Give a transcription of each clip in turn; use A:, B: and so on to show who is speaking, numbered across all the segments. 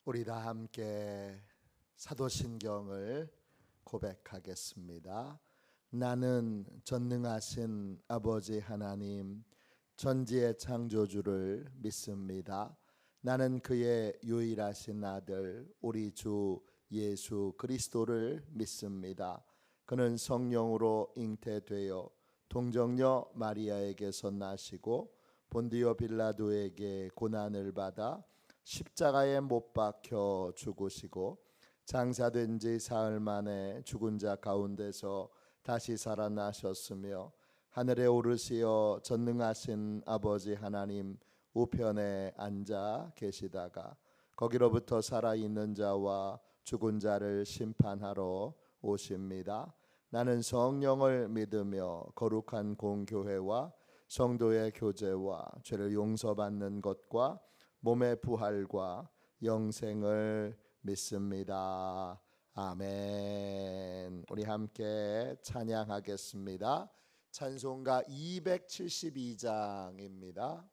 A: 우리 다 함께 사도신경을 고백하겠습니다. 나는 전능하신 아버지 하나님 전지의 창조주를 믿습니다. 나는 그의 유일하신 아들 우리 주 예수 그리스도를 믿습니다. 그는 성령으로 잉태되어 동정녀 마리아에게서 나시고 본디오 빌라도에게 고난을 받아 십자가에 못 박혀 죽으시고 장사된 지 사흘 만에 죽은 자 가운데서 다시 살아나셨으며 하늘에 오르시어 전능하신 아버지 하나님 우편에 앉아 계시다가 거기로부터 살아있는 자와 죽은 자를 심판하러 오십니다. 나는 성령을 믿으며 거룩한 공교회와 성도의 교제와 죄를 용서받는 것과 몸의 부활과 영생을 믿습니다. 아멘. 우리 함께 찬양하겠습니다. 찬송가 272장입니다.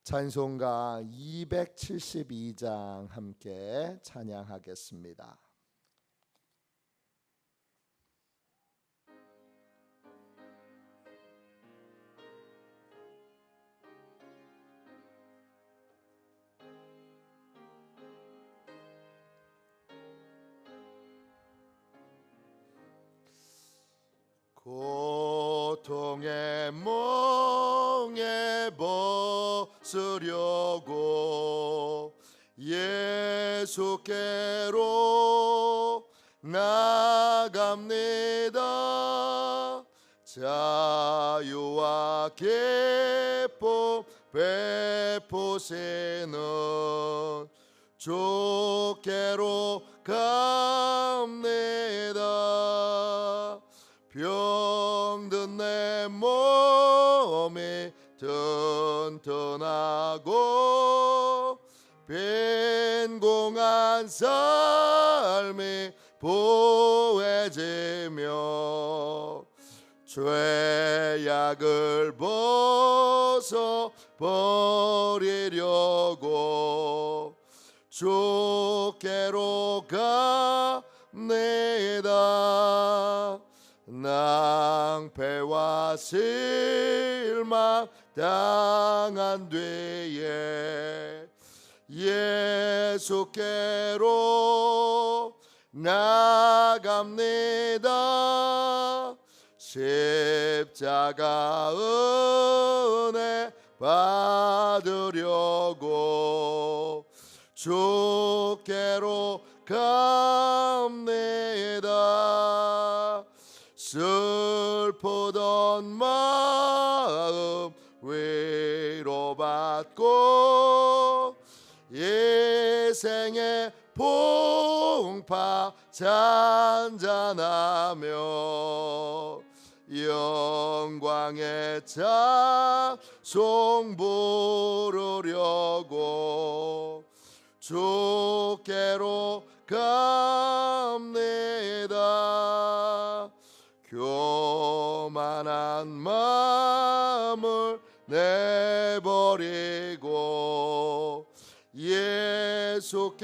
A: 찬송가 272장 함께 찬양하겠습니다. 고통의 멍에 벗으려고 예수께로 나갑니다. 자유와 기쁨 베푸시는 주께로 갑니다. 병든 내 몸이 튼튼하고 빈공한 삶이 부해지며 죄악을 벗어버리려고 주께로 갑니다. 낭패와 실망 당한 뒤에 예수께로 나갑니다. 십자가 은혜 받으려고 주께로 갑니다. 슬프던 마음 위로받고 인생의 풍파 잔잔하며 영광의 찬송 부르려고 주께로 갑니다. 교만한 마음을 내버리고 예수께로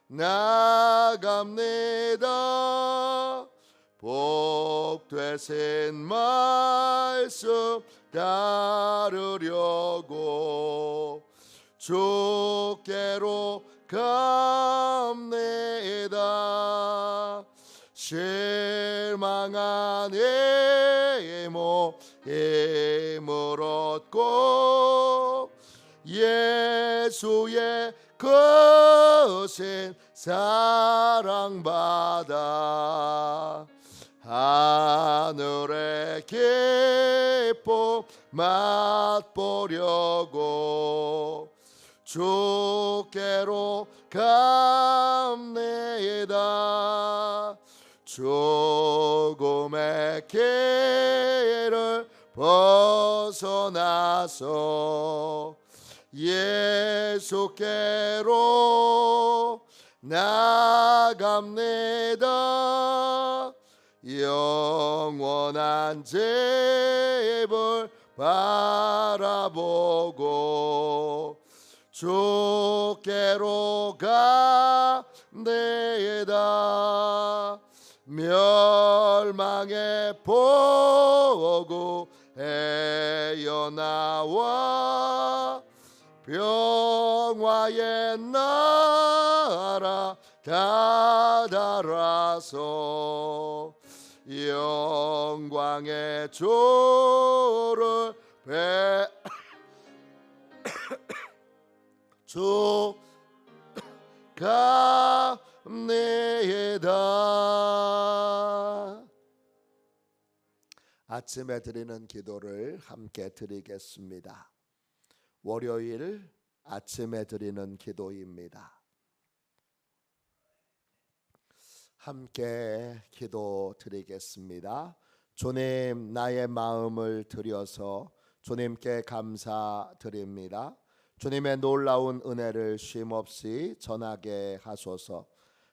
A: 나갑니다. 복 되신 말씀 따르려고 주께로 갑니다. 실망한 힘을 얻고 예수의 거신 사랑받아 하늘의 기쁨 맛보려고 주께로 갑니다. 죽음의 길을 벗어나서 예수께로 나갑니다. 영원한 집을 바라보고 주께로 간대다. 멸망의 보고 헤어나와 평화의 나라 다다라서 영광의 주를 주 감내다. 아침에 드리는 기도를 함께 드리겠습니다. 월요일 아침에 드리는 기도입니다. 함께 기도 드리겠습니다. 주님, 나의 마음을 드려서 주님께 감사드립니다. 주님의 놀라운 은혜를 쉼없이 전하게 하소서.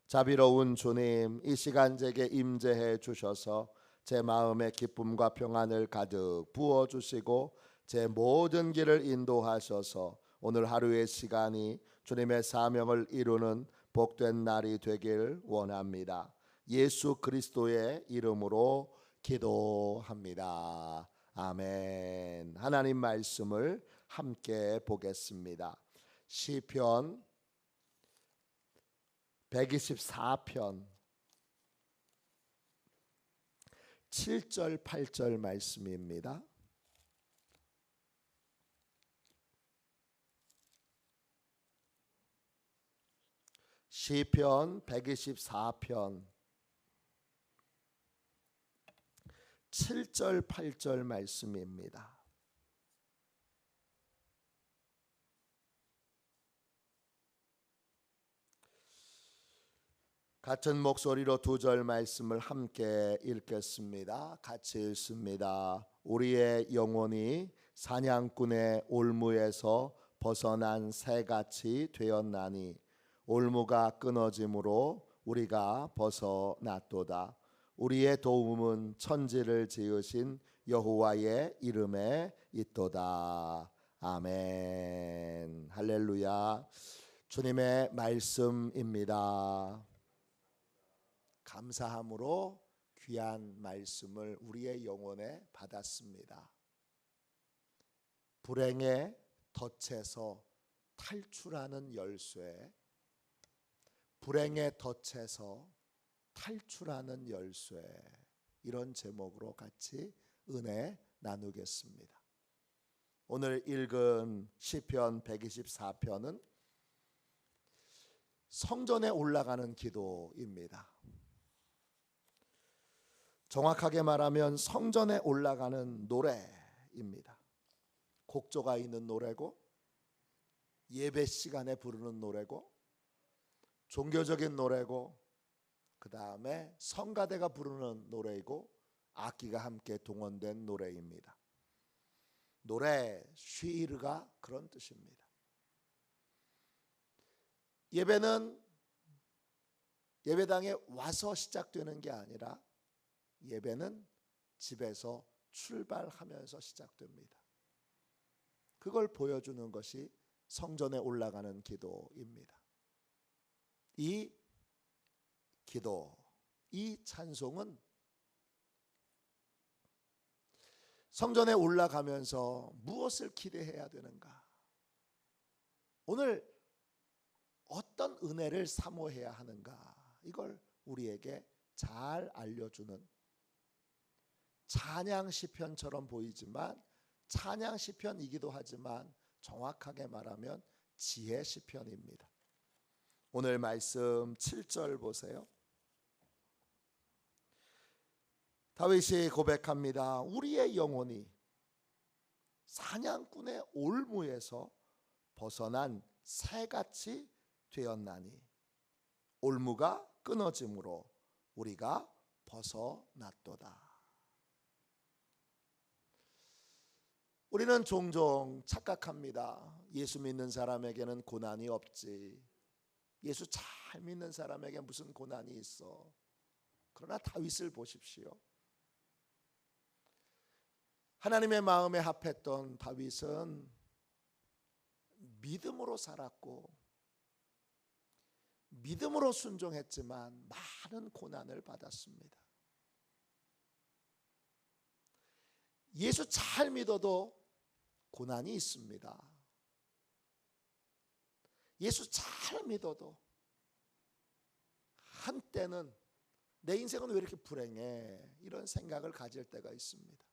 A: 자비로운 주님, 이 시간 제게 임재해 주셔서 제 마음에 기쁨과 평안을 가득 부어주시고 제 모든 길을 인도하셔서 오늘 하루의 시간이 주님의 사명을 이루는 복된 날이 되길 원합니다. 예수 그리스도의 이름으로 기도합니다. 아멘. 하나님 말씀을 함께 보겠습니다. 시편 124편 7절 8절 말씀입니다. 시편 124편 7절 8절 말씀입니다. 같은 목소리로 두 절 말씀을 함께 읽겠습니다. 같이 읽습니다. 우리의 영혼이 사냥꾼의 올무에서 벗어난 새같이 되었나니 올무가 끊어짐으로 우리가 벗어났도다. 우리의 도움은 천지를 지으신 여호와의 이름에 있도다. 아멘. 할렐루야. 주님의 말씀입니다. 감사함으로 귀한 말씀을 우리의 영혼에 받았습니다. 불행의 덫에서 탈출하는 열쇠, 불행의 덫에서 탈출하는 열쇠, 이런 제목으로 같이 은혜 나누겠습니다. 오늘 읽은 시편 124편은 성전에 올라가는 기도입니다. 정확하게 말하면 성전에 올라가는 노래입니다. 곡조가 있는 노래고 예배 시간에 부르는 노래고 종교적인 노래고 그 다음에 성가대가 부르는 노래이고 악기가 함께 동원된 노래입니다. 노래 쉬르가 그런 뜻입니다. 예배는 예배당에 와서 시작되는 게 아니라 예배는 집에서 출발하면서 시작됩니다. 그걸 보여주는 것이 성전에 올라가는 기도입니다. 이 기도, 이 찬송은 성전에 올라가면서 무엇을 기대해야 되는가? 오늘 어떤 은혜를 사모해야 하는가? 이걸 우리에게 잘 알려주는 찬양 시편처럼 보이지만 찬양 시편이기도 하지만 정확하게 말하면 지혜 시편입니다. 오늘 말씀 7절 보세요. 다윗이 고백합니다. 우리의 영혼이 사냥꾼의 올무에서 벗어난 새같이 되었나니 올무가 끊어짐으로 우리가 벗어났도다. 우리는 종종 착각합니다. 예수 믿는 사람에게는 고난이 없지. 예수 잘 믿는 사람에게 무슨 고난이 있어. 그러나 다윗을 보십시오. 하나님의 마음에 합했던 다윗은 믿음으로 살았고 믿음으로 순종했지만 많은 고난을 받았습니다. 예수 잘 믿어도 고난이 있습니다. 예수 잘 믿어도 한때는 내 인생은 왜 이렇게 불행해? 이런 생각을 가질 때가 있습니다.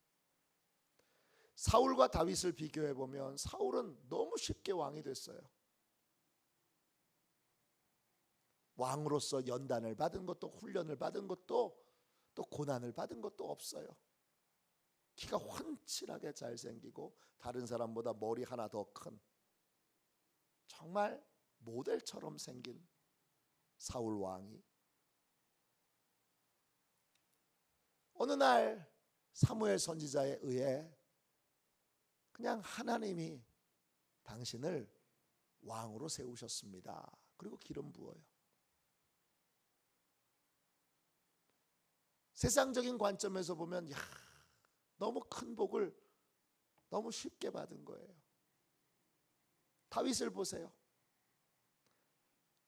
A: 사울과 다윗을 비교해 보면 사울은 너무 쉽게 왕이 됐어요. 왕으로서 연단을 받은 것도 훈련을 받은 것도 또 고난을 받은 것도 없어요. 키가 훤칠하게 잘생기고 다른 사람보다 머리 하나 더 큰 정말 모델처럼 생긴 사울 왕이 어느 날 사무엘 선지자에 의해 그냥 하나님이 당신을 왕으로 세우셨습니다. 그리고 기름 부어요. 세상적인 관점에서 보면 너무 큰 복을 너무 쉽게 받은 거예요. 다윗을 보세요.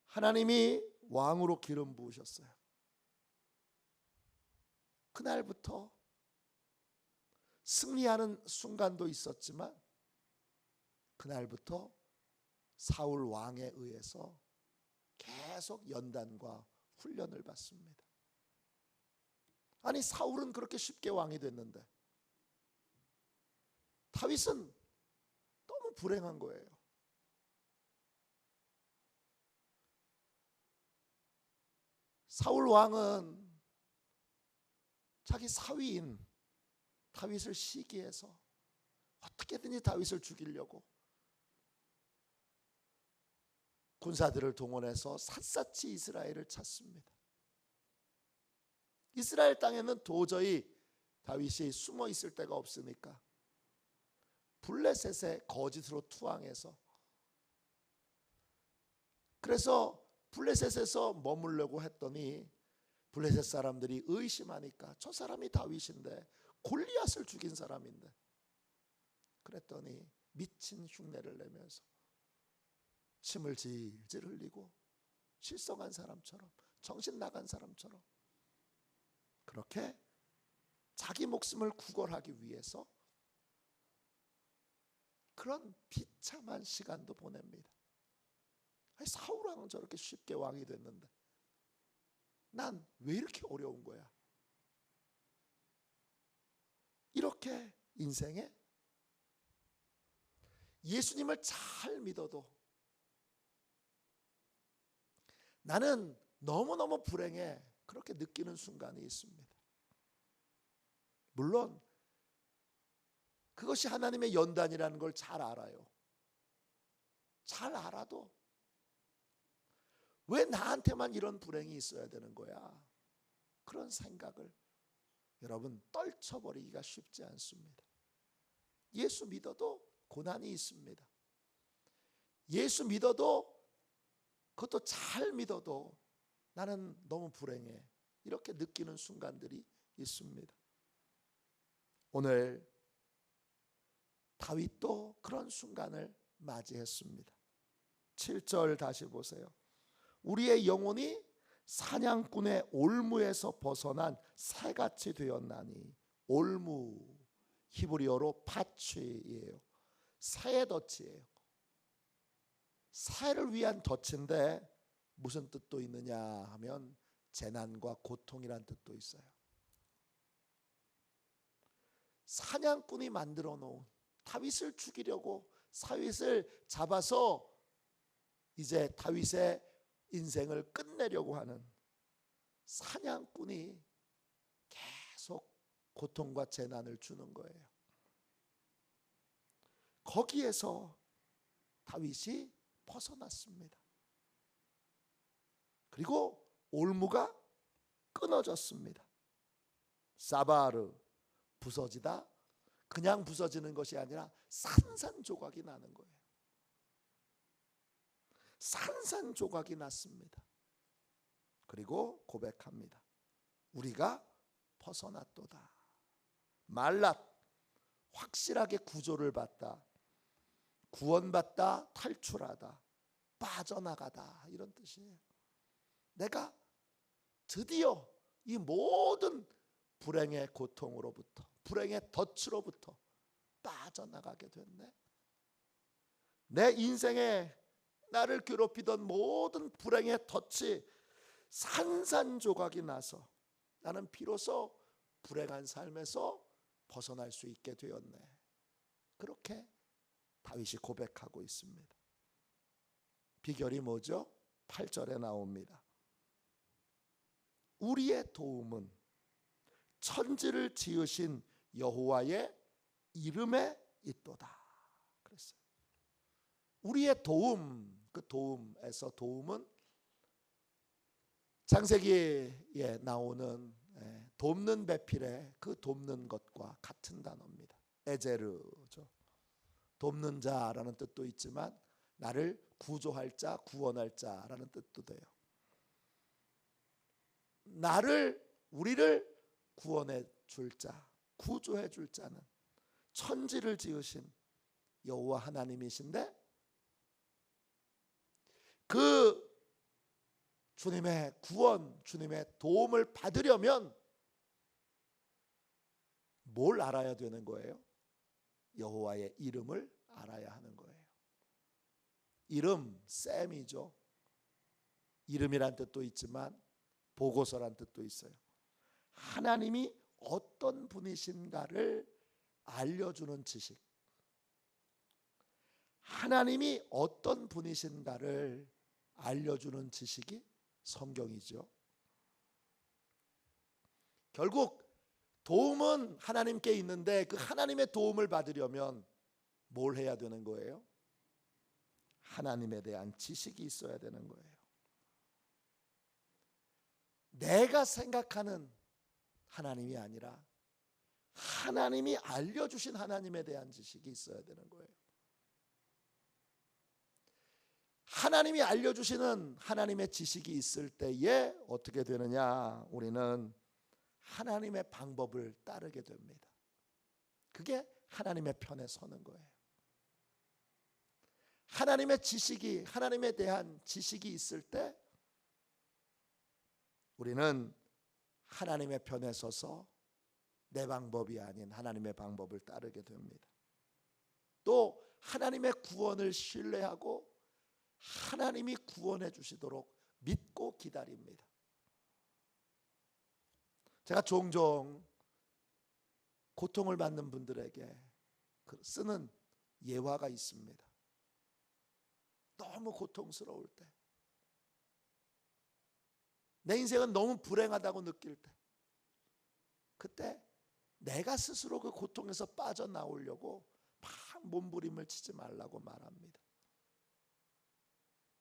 A: 하나님이 왕으로 기름 부으셨어요. 그날부터 승리하는 순간도 있었지만 그날부터 사울 왕에 의해서 계속 연단과 훈련을 받습니다. 아니 사울은 그렇게 쉽게 왕이 됐는데 다윗은 너무 불행한 거예요. 사울 왕은 자기 사위인 다윗을 시기해서 어떻게든지 다윗을 죽이려고 군사들을 동원해서 샅샅이 이스라엘을 찾습니다. 이스라엘 땅에는 도저히 다윗이 숨어 있을 데가 없으니까 블레셋에 거짓으로 투항해서 그래서 블레셋에서 머물려고 했더니 블레셋 사람들이 의심하니까 저 사람이 다윗인데 골리앗을 죽인 사람인데 그랬더니 미친 흉내를 내면서 침을 질질 흘리고 실성한 사람처럼 정신 나간 사람처럼 그렇게 자기 목숨을 구걸하기 위해서 그런 비참한 시간도 보냅니다. 아니, 사울 왕은 저렇게 쉽게 왕이 됐는데 난 왜 이렇게 어려운 거야? 이렇게 인생에 예수님을 잘 믿어도 나는 너무너무 불행해 그렇게 느끼는 순간이 있습니다. 물론 그것이 하나님의 연단이라는 걸 잘 알아요. 잘 알아도 왜 나한테만 이런 불행이 있어야 되는 거야? 그런 생각을 여러분 떨쳐버리기가 쉽지 않습니다. 예수 믿어도 고난이 있습니다. 예수 믿어도 그것도 잘 믿어도 나는 너무 불행해 이렇게 느끼는 순간들이 있습니다. 오늘 다윗도 그런 순간을 맞이했습니다. 7절 다시 보세요. 우리의 영혼이 사냥꾼의 올무에서 벗어난 새같이 되었나니 올무 히브리어로 파취예요. 새의 덫이에요. 새를 위한 덫인데 무슨 뜻도 있느냐 하면 재난과 고통이란 뜻도 있어요. 사냥꾼이 만들어 놓은 다윗을 죽이려고 다윗을 잡아서 이제 다윗의 인생을 끝내려고 하는 사냥꾼이 계속 고통과 재난을 주는 거예요. 거기에서 다윗이 벗어났습니다. 그리고 올무가 끊어졌습니다. 사바르 부서지다 그냥 부서지는 것이 아니라 산산조각이 나는 거예요. 산산조각이 났습니다. 그리고 고백합니다. 우리가 벗어났도다. 말랏 확실하게 구조를 봤다. 구원받다, 탈출하다, 빠져나가다 이런 뜻이에요. 내가 드디어 이 모든 불행의 고통으로부터, 불행의 덫으로부터 빠져나가게 됐네. 내 인생에 나를 괴롭히던 모든 불행의 덫이 산산조각이 나서 나는 비로소 불행한 삶에서 벗어날 수 있게 되었네. 그렇게 다윗이 고백하고 있습니다. 비결이 뭐죠? 8절에 나옵니다. 우리의 도움은 천지를 지으신 여호와의 이름에 있도다 그랬어요. 우리의 도움, 그 도움에서 도움은 창세기에 나오는 돕는 배필의 그 돕는 것과 같은 단어입니다. 에제르죠. 돕는 자라는 뜻도 있지만 나를 구조할 자, 구원할 자라는 뜻도 돼요. 우리를 구원해 줄 자, 구조해 줄 자는 천지를 지으신 여호와 하나님이신데, 그 주님의 구원, 주님의 도움을 받으려면 뭘 알아야 되는 거예요? 여호와의 이름을 알아야 하는 거예요. 이름, 셈이죠. 이름이란 뜻도 있지만 보고서란 뜻도 있어요. 하나님이 어떤 분이신가를 알려주는 지식, 하나님이 어떤 분이신가를 알려주는 지식이 성경이죠. 결국 도움은 하나님께 있는데 그 하나님의 도움을 받으려면 뭘 해야 되는 거예요? 하나님에 대한 지식이 있어야 되는 거예요. 내가 생각하는 하나님이 아니라 하나님이 알려주신 하나님에 대한 지식이 있어야 되는 거예요. 하나님이 알려주시는 하나님의 지식이 있을 때에 어떻게 되느냐? 우리는 하나님의 방법을 따르게 됩니다. 그게 하나님의 편에 서는 거예요. 하나님의 지식이, 하나님에 대한 지식이 있을 때 우리는 하나님의 편에 서서 내 방법이 아닌 하나님의 방법을 따르게 됩니다. 또 하나님의 구원을 신뢰하고 하나님이 구원해 주시도록 믿고 기다립니다. 제가 종종 고통을 받는 분들에게 쓰는 예화가 있습니다. 너무 고통스러울 때, 내 인생은 너무 불행하다고 느낄 때, 그때 내가 스스로 그 고통에서 빠져나오려고 막 몸부림을 치지 말라고 말합니다.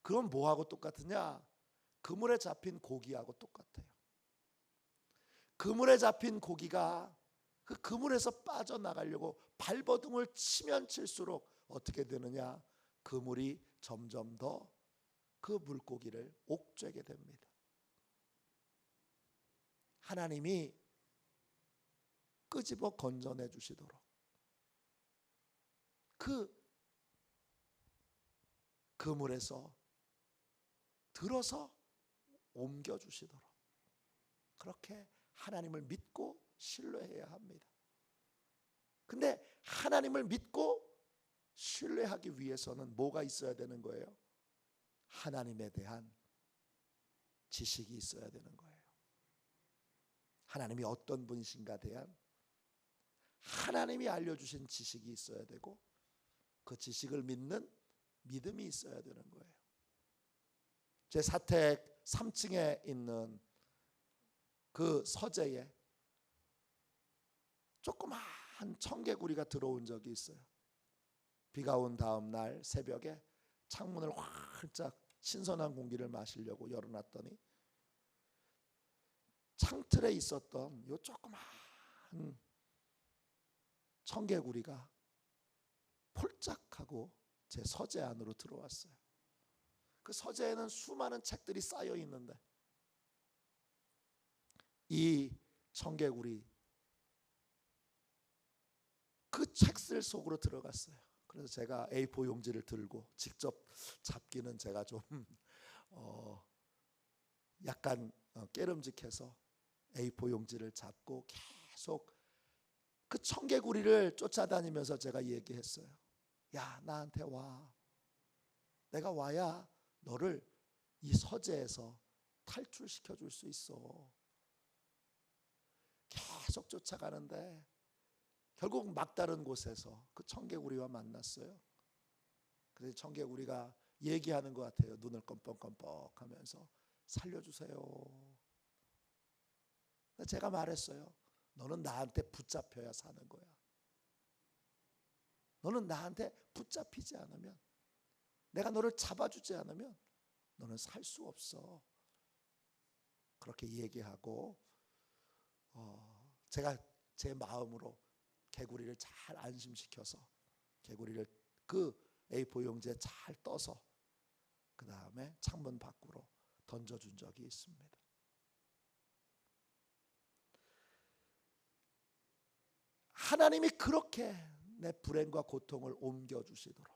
A: 그럼 뭐하고 똑같으냐? 그물에 잡힌 고기하고 똑같아요. 그물에 잡힌 고기가 그 그물에서 빠져나가려고 발버둥을 치면 칠수록 어떻게 되느냐? 그물이 점점 더 그 물고기를 옥죄게 됩니다. 하나님이 끄집어 건져내 주시도록, 그 그물에서 들어서 옮겨 주시도록, 그렇게 하나님을 믿고 신뢰해야 합니다. 근데 하나님을 믿고 신뢰하기 위해서는 뭐가 있어야 되는 거예요? 하나님에 대한 지식이 있어야 되는 거예요. 하나님이 어떤 분이신가 대한 하나님이 알려주신 지식이 있어야 되고, 그 지식을 믿는 믿음이 있어야 되는 거예요. 제 사택 3층에 있는 그 서재에 조그만 청개구리가 들어온 적이 있어요. 비가 온 다음 날 새벽에 창문을 활짝 신선한 공기를 마시려고 열어놨더니 창틀에 있었던 요 조그만 청개구리가 폴짝하고 제 서재 안으로 들어왔어요. 그 서재에는 수많은 책들이 쌓여 있는데 이 청개구리 그 책들 속으로 들어갔어요. 그래서 제가 A4 용지를 들고 직접 잡기는 제가 좀 약간 깨름직해서 A4 용지를 잡고 계속 그 청개구리를 쫓아다니면서 제가 얘기했어요. 야, 나한테 와. 내가 와야 너를 이 서재에서 탈출시켜 줄 수 있어. 계속 쫓아가는데 결국 막다른 곳에서 그 청개구리와 만났어요. 그래서 청개구리가 얘기하는 것 같아요. 눈을 껌뻑껌뻑 하면서 살려주세요. 제가 말했어요. 너는 나한테 붙잡혀야 사는 거야. 너는 나한테 붙잡히지 않으면, 내가 너를 잡아주지 않으면 너는 살 수 없어. 그렇게 얘기하고 제가 제 마음으로 개구리를 잘 안심시켜서 개구리를 그 A4 용지에 잘 떠서 그 다음에 창문 밖으로 던져준 적이 있습니다. 하나님이 그렇게 내 불행과 고통을 옮겨주시도록,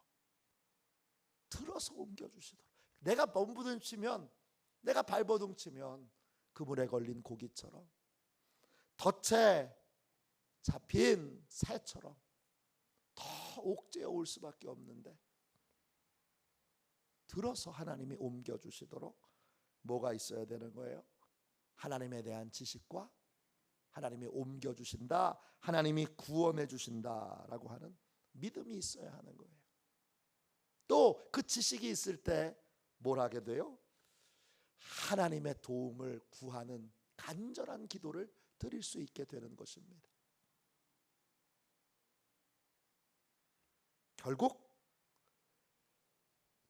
A: 들어서 옮겨주시도록, 내가 몸부림치면, 내가 발버둥치면 그물에 걸린 고기처럼, 덫에 잡힌 새처럼 더 옥죄어 올 수밖에 없는데 들어서 하나님이 옮겨주시도록 뭐가 있어야 되는 거예요? 하나님에 대한 지식과 하나님이 옮겨주신다, 하나님이 구원해 주신다라고 하는 믿음이 있어야 하는 거예요. 또 그 지식이 있을 때 뭘 하게 돼요? 하나님의 도움을 구하는 간절한 기도를 드릴 수 있게 되는 것입니다. 결국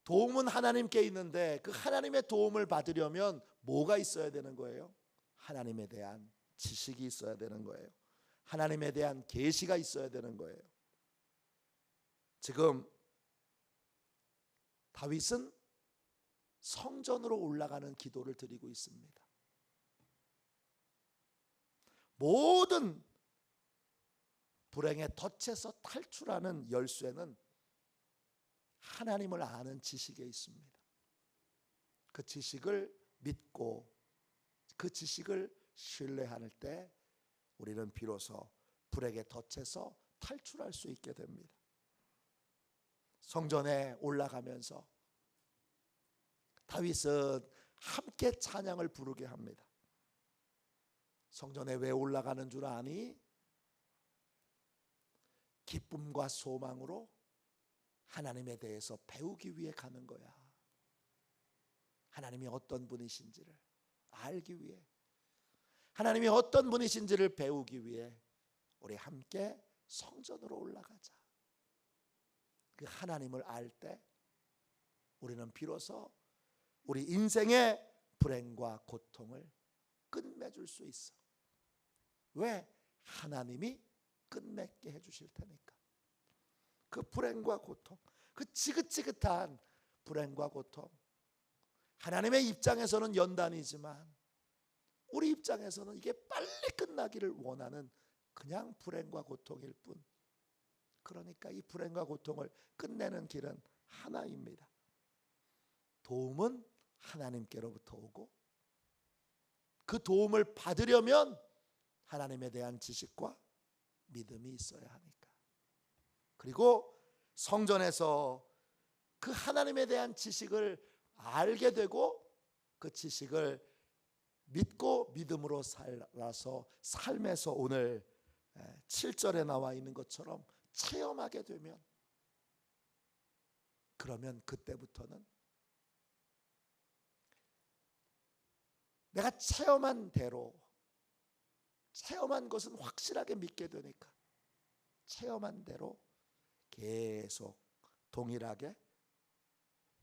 A: 도움은 하나님께 있는데 그 하나님의 도움을 받으려면 뭐가 있어야 되는 거예요? 하나님에 대한 지식이 있어야 되는 거예요. 하나님에 대한 계시가 있어야 되는 거예요. 지금 다윗은 성전으로 올라가는 기도를 드리고 있습니다. 모든 불행의 덫에서 탈출하는 열쇠는 하나님을 아는 지식에 있습니다. 그 지식을 믿고 그 지식을 신뢰할 때 우리는 비로소 불행의 덫에서 탈출할 수 있게 됩니다. 성전에 올라가면서 다윗은 함께 찬양을 부르게 합니다. 성전에 왜 올라가는 줄 아니? 기쁨과 소망으로 하나님에 대해서 배우기 위해 가는 거야. 하나님이 어떤 분이신지를 알기 위해, 하나님이 어떤 분이신지를 배우기 위해 우리 함께 성전으로 올라가자. 그 하나님을 알 때 우리는 비로소 우리 인생의 불행과 고통을 끝맺을 수 있어. 왜? 하나님이 끝맺게 해주실 테니까. 그 불행과 고통, 그 지긋지긋한 불행과 고통, 하나님의 입장에서는 연단이지만 우리 입장에서는 이게 빨리 끝나기를 원하는 그냥 불행과 고통일 뿐. 그러니까 이 불행과 고통을 끝내는 길은 하나입니다. 도움은 하나님께로부터 오고, 그 도움을 받으려면 하나님에 대한 지식과 믿음이 있어야 하니까. 그리고 성전에서 그 하나님에 대한 지식을 알게 되고 그 지식을 믿고 믿음으로 살아서 삶에서 오늘 7절에 나와 있는 것처럼 체험하게 되면, 그러면 그때부터는 내가 체험한 대로, 체험한 것은 확실하게 믿게 되니까 체험한 대로 계속 동일하게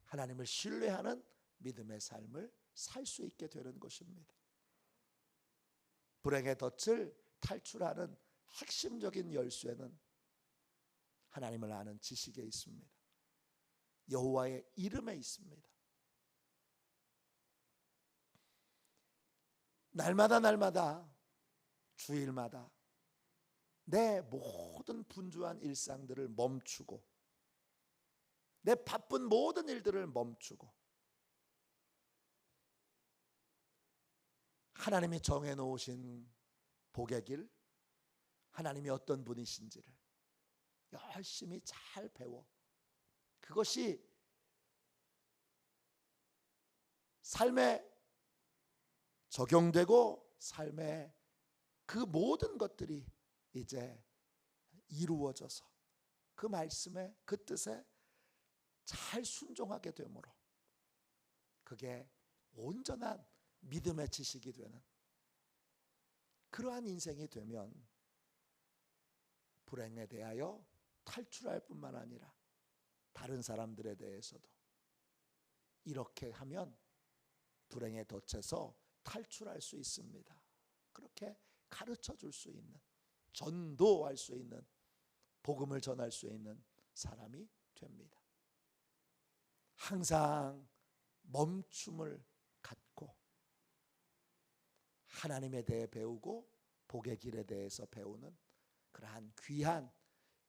A: 하나님을 신뢰하는 믿음의 삶을 살 수 있게 되는 것입니다. 불행의 덫을 탈출하는 핵심적인 열쇠는 하나님을 아는 지식에 있습니다. 여호와의 이름에 있습니다. 날마다 주일마다 내 모든 분주한 일상들을 멈추고 내 바쁜 모든 일들을 멈추고 하나님이 정해놓으신 복의 길, 하나님이 어떤 분이신지를 열심히 잘 배워 그것이 삶에 적용되고 삶의 그 모든 것들이 이제 이루어져서 그 말씀에 그 뜻에 잘 순종하게 되므로 그게 온전한 믿음의 지식이 되는 그러한 인생이 되면 불행에 대하여 탈출할 뿐만 아니라 다른 사람들에 대해서도 이렇게 하면 불행에 덫에서 탈출할 수 있습니다. 그렇게 가르쳐 줄 수 있는, 전도할 수 있는, 복음을 전할 수 있는 사람이 됩니다. 항상 멈춤을 갖고 하나님에 대해 배우고 복의 길에 대해서 배우는 그러한 귀한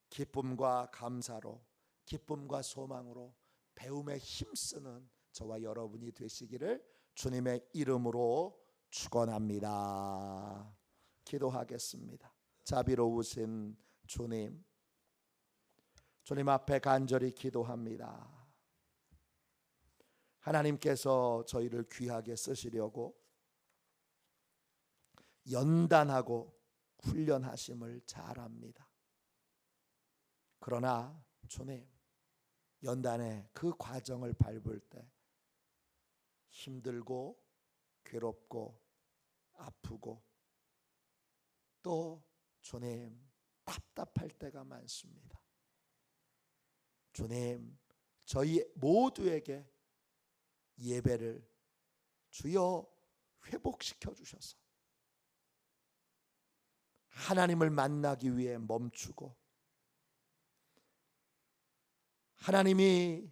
A: 기쁨과 감사로, 기쁨과 소망으로 배움에 힘쓰는 저와 여러분이 되시기를 주님의 이름으로 축원합니다. 기도하겠습니다. 자비로우신 주님, 주님 앞에 간절히 기도합니다. 하나님께서 저희를 귀하게 쓰시려고 연단하고 훈련하심을 잘 압니다. 그러나 주님, 연단의 그 과정을 밟을 때 힘들고 괴롭고 아프고 또 주님 답답할 때가 많습니다. 주님, 저희 모두에게 예배를 주여 회복시켜 주셔서 하나님을 만나기 위해 멈추고 하나님이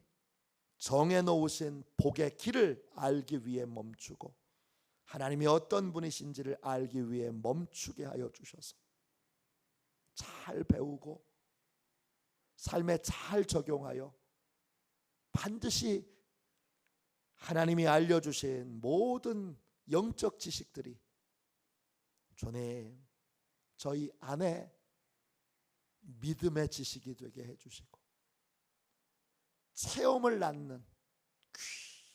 A: 정해놓으신 복의 길을 알기 위해 멈추고 하나님이 어떤 분이신지를 알기 위해 멈추게 하여 주셔서 잘 배우고 삶에 잘 적용하여 반드시 하나님이 알려주신 모든 영적 지식들이 주님 저희 안에 믿음의 지식이 되게 해주시고 체험을 낳는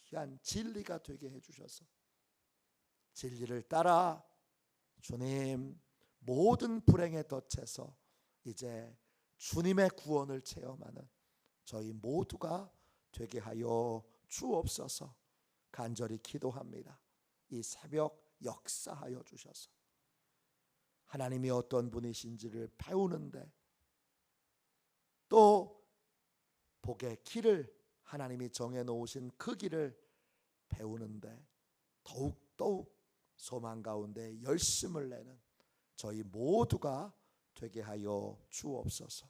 A: 귀한 진리가 되게 해주셔서 진리를 따라 주님 모든 불행의 덫에서 이제 주님의 구원을 체험하는 저희 모두가 되게 하여 주옵소서. 간절히 기도합니다. 이 새벽 역사하여 주셔서 하나님이 어떤 분이신지를 배우는데 또 복의 길을 하나님이 정해놓으신 그 길을 배우는데 더욱 소망 가운데 열심을 내는 저희 모두가 되게 하여 주옵소서.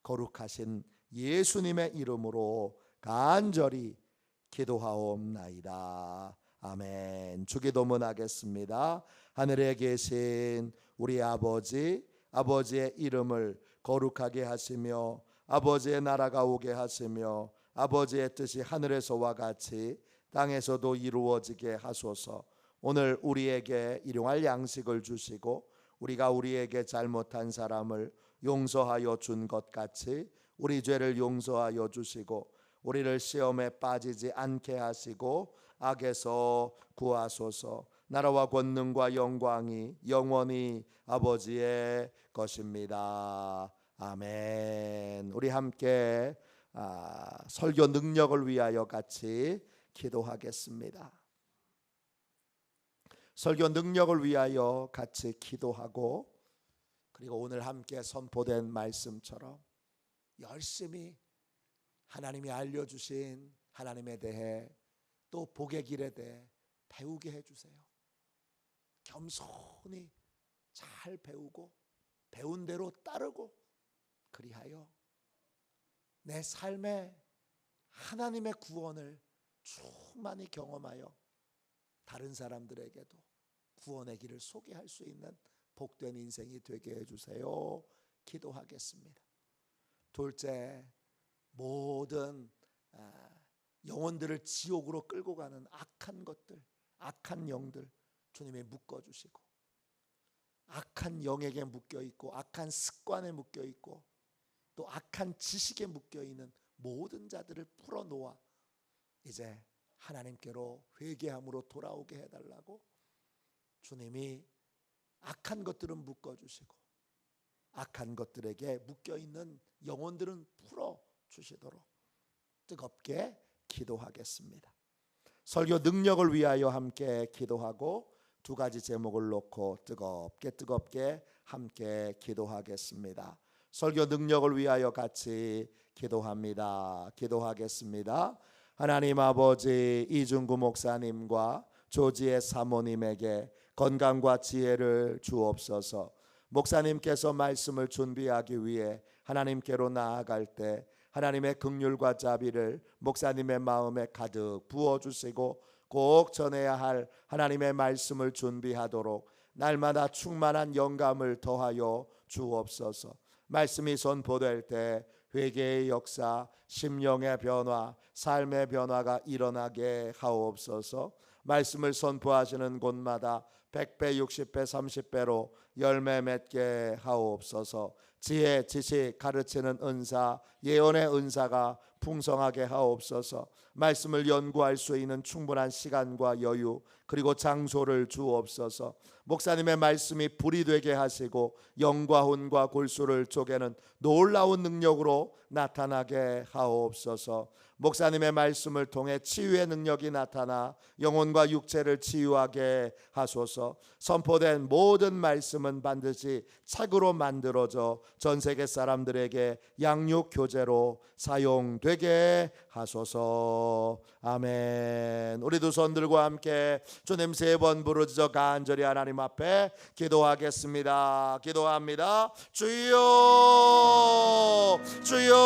A: 거룩하신 예수님의 이름으로 간절히 기도하옵나이다. 아멘. 주기도문 하겠습니다. 하늘에 계신 우리 아버지, 아버지의 이름을 거룩하게 하시며 아버지의 나라가 오게 하시며 아버지의 뜻이 하늘에서와 같이 땅에서도 이루어지게 하소서. 오늘 우리에게 일용할 양식을 주시고 우리가 우리에게 잘못한 사람을 용서하여 준 것 같이 우리 죄를 용서하여 주시고 우리를 시험에 빠지지 않게 하시고 악에서 구하소서. 나라와 권능과 영광이 영원히 아버지의 것입니다. 아멘. 우리 함께 설교 능력을 위하여 같이 기도하겠습니다. 설교 능력을 위하여 같이 기도하고 그리고 오늘 함께 선포된 말씀처럼 열심히 하나님이 알려주신 하나님에 대해 또 복의 길에 대해 배우게 해주세요. 겸손히 잘 배우고 배운 대로 따르고 그리하여 내 삶에 하나님의 구원을 충만히 경험하여 다른 사람들에게도 구원의 길을 소개할 수 있는 복된 인생이 되게 해주세요. 기도하겠습니다. 둘째, 모든 영혼들을 지옥으로 끌고 가는 악한 것들, 악한 영들 주님이 묶어주시고, 악한 영에게 묶여있고 악한 습관에 묶여있고 또 악한 지식에 묶여있는 모든 자들을 풀어놓아 이제 하나님께로 회개함으로 돌아오게 해달라고 주님이 악한 것들은 묶어주시고 악한 것들에게 묶여있는 영혼들은 풀어주시도록 뜨겁게 기도하겠습니다. 설교 능력을 위하여 함께 기도하고 두 가지 제목을 놓고 뜨겁게 함께 기도하겠습니다. 설교 능력을 위하여 같이 기도합니다. 기도하겠습니다. 하나님 아버지, 이중구 목사님과 조지의 사모님에게 건강과 지혜를 주옵소서. 목사님께서 말씀을 준비하기 위해 하나님께로 나아갈 때 하나님의 긍휼과 자비를 목사님의 마음에 가득 부어주시고 꼭 전해야 할 하나님의 말씀을 준비하도록 날마다 충만한 영감을 더하여 주옵소서. 말씀이 선포될 때 회개의 역사, 심령의 변화, 삶의 변화가 일어나게 하옵소서. 말씀을 선포하시는 곳마다 100배, 60배, 30배로 열매 맺게 하옵소서. 지혜, 지식, 가르치는 은사, 예언의 은사가 풍성하게 하옵소서. 말씀을 연구할 수 있는 충분한 시간과 여유 그리고 장소를 주옵소서. 목사님의 말씀이 불이 되게 하시고 영과 혼과 골수를 쪼개는 놀라운 능력으로 나타나게 하옵소서. 목사님의 말씀을 통해 치유의 능력이 나타나 영혼과 육체를 치유하게 하소서. 선포된 모든 말씀은 반드시 책으로 만들어져 전 세계 사람들에게 양육 교재로 사용되게 하소서. 아멘. 우리 두 손 들고 함께 주님 세 번 부르짖어 간절히 하나님 앞에 기도하겠습니다. 기도합니다. 주여, 주여,